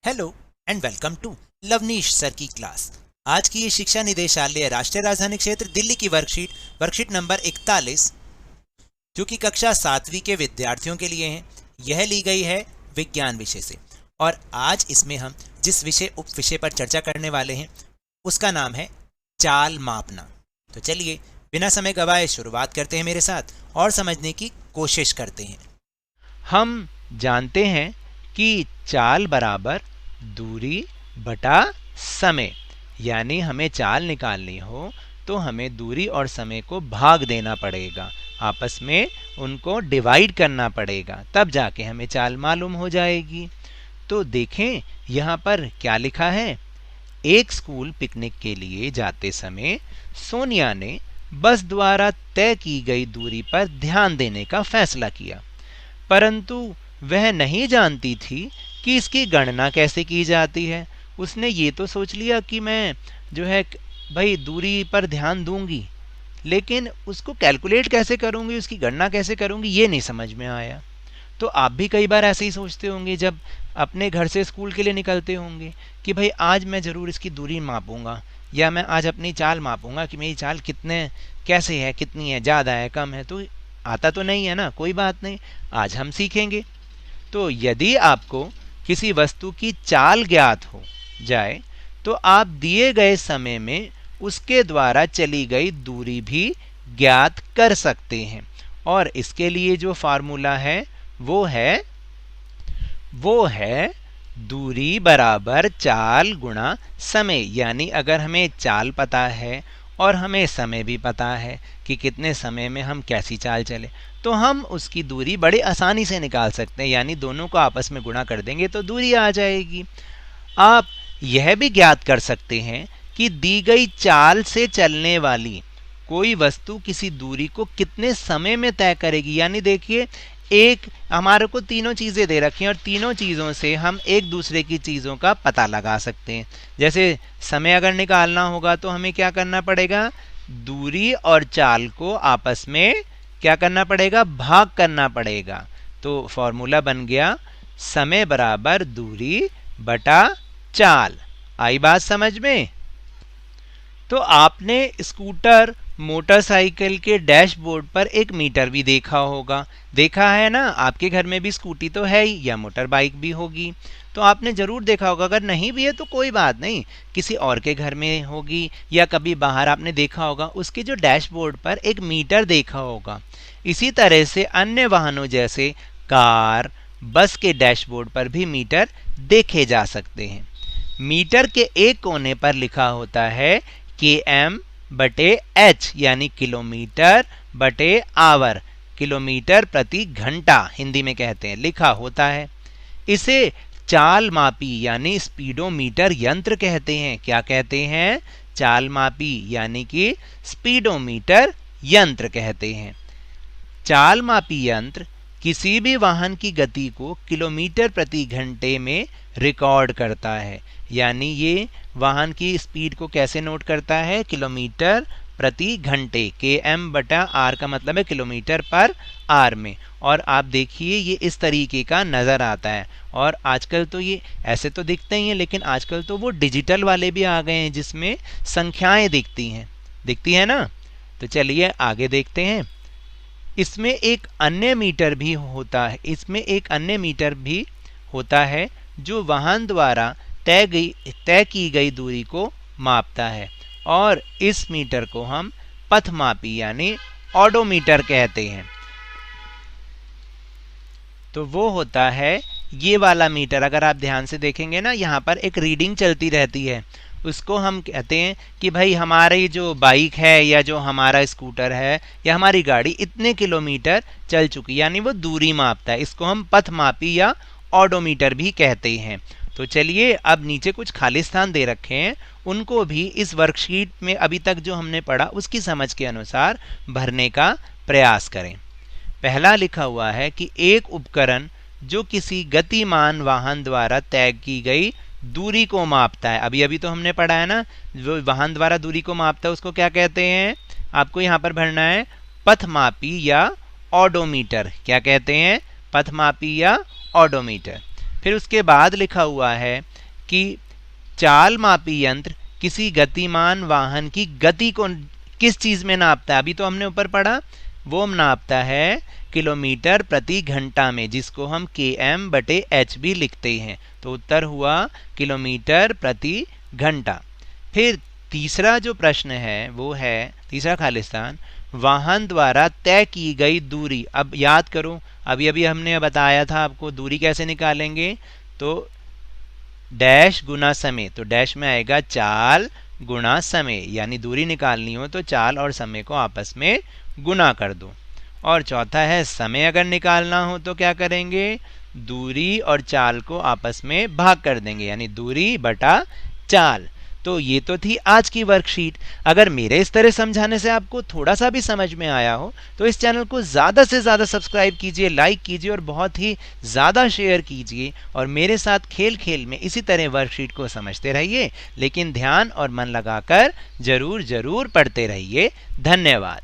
Hello and welcome to Lavneesh sir की class. आज की ये शिक्षा निदेशालय राष्ट्रीय राजधानी क्षेत्र दिल्ली की वर्कशीट नंबर 41 जो कि कक्षा 7वीं के विद्यार्थियों के लिए है। यह ली गई है विज्ञान विषय से और आज इसमें हम जिस उप विषय पर चर्चा करने वाले हैं उसका नाम है चाल मापना। तो चलिए बिना समय गवाए शुरुआत करते हैं मेरे साथ और समझने की कोशिश करते हैं। हम जानते हैं कि चाल बराबर दूरी बटा समय, यानी हमें चाल निकालनी हो तो हमें दूरी और समय को भाग देना पड़ेगा, आपस में उनको डिवाइड करना पड़ेगा, तब जाके हमें चाल मालूम हो जाएगी। तो देखें यहाँ पर क्या लिखा है। एक स्कूल पिकनिक के लिए जाते समय सोनिया ने बस द्वारा तय की गई दूरी पर ध्यान देने का फैसला किया, परंतु वह नहीं जानती थी कि इसकी गणना कैसे की जाती है। उसने ये तो सोच लिया कि मैं जो है भाई दूरी पर ध्यान दूंगी, लेकिन उसको कैलकुलेट कैसे करूंगी, उसकी गणना कैसे करूंगी, ये नहीं समझ में आया। तो आप भी कई बार ऐसे ही सोचते होंगे जब अपने घर से स्कूल के लिए निकलते होंगे कि भाई आज मैं ज़रूर इसकी दूरी मापूंगा, या मैं आज अपनी चाल मापूंगा कि मेरी चाल कैसे है, कितनी है, ज़्यादा है, कम है। तो आता तो नहीं है ना, कोई बात नहीं, आज हम सीखेंगे। तो यदि आपको किसी वस्तु की चाल ज्ञात हो जाए तो आप दिए गए समय में उसके द्वारा चली गई दूरी भी ज्ञात कर सकते हैं। और इसके लिए जो फार्मूला है वो है दूरी बराबर चाल गुणा समय। यानी अगर हमें चाल पता है और हमें समय भी पता है कि कितने समय में हम कैसी चाल चले, तो हम उसकी दूरी बड़ी आसानी से निकाल सकते हैं। यानी दोनों को आपस में गुणा कर देंगे तो दूरी आ जाएगी। आप यह भी ज्ञात कर सकते हैं कि दी गई चाल से चलने वाली कोई वस्तु किसी दूरी को कितने समय में तय करेगी। यानी देखिए, एक हमारे को तीनों चीज़ें दे रखी हैं और तीनों चीज़ों से हम एक दूसरे की चीज़ों का पता लगा सकते हैं। जैसे समय अगर निकालना होगा तो हमें क्या करना पड़ेगा, दूरी और चाल को आपस में क्या करना पड़ेगा, भाग करना पड़ेगा। तो फॉर्मूला बन गया समय बराबर दूरी बटा चाल। आई बात समझ में। तो आपने स्कूटर मोटरसाइकिल के डैशबोर्ड पर एक मीटर भी देखा है ना। आपके घर में भी स्कूटी तो है ही, या मोटर बाइक भी होगी, तो आपने जरूर देखा होगा। अगर नहीं भी है तो कोई बात नहीं, किसी और के घर में होगी या कभी बाहर आपने देखा होगा, उसके जो डैशबोर्ड पर एक मीटर देखा होगा। इसी तरह से अन्य वाहनों जैसे कार, बस के डैशबोर्ड पर भी मीटर देखे जा सकते हैं। मीटर के एक कोने पर लिखा होता है km बटे h, यानी किलोमीटर बटे आवर, किलोमीटर प्रति घंटा हिंदी में कहते हैं, लिखा होता है। इसे चाल मापी यानी स्पीडोमीटर यंत्र कहते हैं। क्या कहते हैं, चाल मापी यानी कि स्पीडोमीटर यंत्र कहते हैं। चाल मापी यंत्र किसी भी वाहन की गति को किलोमीटर प्रति घंटे में रिकॉर्ड करता है। यानी ये वाहन की स्पीड को कैसे नोट करता है, किलोमीटर प्रति घंटे, km बटा r का मतलब है किलोमीटर पर आर में। और आप देखिए ये इस तरीके का नज़र आता है। और आजकल तो ये ऐसे तो दिखते ही हैं, लेकिन आजकल तो वो डिजिटल वाले भी आ गए हैं जिसमें संख्याएं दिखती है ना। तो चलिए आगे देखते हैं। इसमें एक अन्य मीटर भी होता है जो वाहन द्वारा तय की गई दूरी को मापता है, और इस मीटर को हम पथमापी यानी ऑडोमीटर कहते हैं। तो वो होता है ये वाला मीटर। अगर आप ध्यान से देखेंगे ना, यहाँ पर एक रीडिंग चलती रहती है, उसको हम कहते हैं कि भाई हमारी जो बाइक है या जो हमारा स्कूटर है या हमारी गाड़ी इतने किलोमीटर चल चुकी, यानी वो दूरी मापता है। इसको हम पथमापी या ऑडोमीटर भी कहते हैं। तो चलिए अब नीचे कुछ खाली स्थान दे रखे हैं, उनको भी इस वर्कशीट में अभी तक जो हमने पढ़ा उसकी समझ के अनुसार भरने का प्रयास करें। पहला लिखा हुआ है कि एक उपकरण जो किसी गतिमान वाहन द्वारा तय की गई दूरी को मापता है। अभी तो हमने पढ़ा है ना, जो वाहन द्वारा दूरी को मापता है उसको क्या कहते हैं, आपको यहाँ पर भरना है पथमापी या ऑडोमीटर। क्या कहते हैं, पथमापी या ऑडोमीटर। फिर उसके बाद लिखा हुआ है कि चाल मापी यंत्र किसी गतिमान वाहन की गति को किस चीज में नापता है। अभी तो हमने ऊपर पढ़ा, वो नापता है किलोमीटर प्रति घंटा में, जिसको हम km/h भी लिखते हैं। तो उत्तर हुआ किलोमीटर प्रति घंटा। फिर तीसरा जो प्रश्न है वो है, तीसरा खालिस्तान, वाहन द्वारा तय की गई दूरी। अब याद करो, अभी अभी हमने बताया था आपको दूरी कैसे निकालेंगे। तो डैश गुना समय, तो डैश में आएगा चाल गुना समय, यानी दूरी निकालनी हो तो चाल और समय को आपस में गुना कर दो। और चौथा है समय अगर निकालना हो तो क्या करेंगे, दूरी और चाल को आपस में भाग कर देंगे, यानी दूरी बटा चाल। तो ये तो थी आज की वर्कशीट। अगर मेरे इस तरह समझाने से आपको थोड़ा सा भी समझ में आया हो तो इस चैनल को ज़्यादा से ज़्यादा सब्सक्राइब कीजिए, लाइक कीजिए और बहुत ही ज़्यादा शेयर कीजिए। और मेरे साथ खेल खेल में इसी तरह वर्कशीट को समझते रहिए, लेकिन ध्यान और मन लगाकर ज़रूर पढ़ते रहिए। धन्यवाद।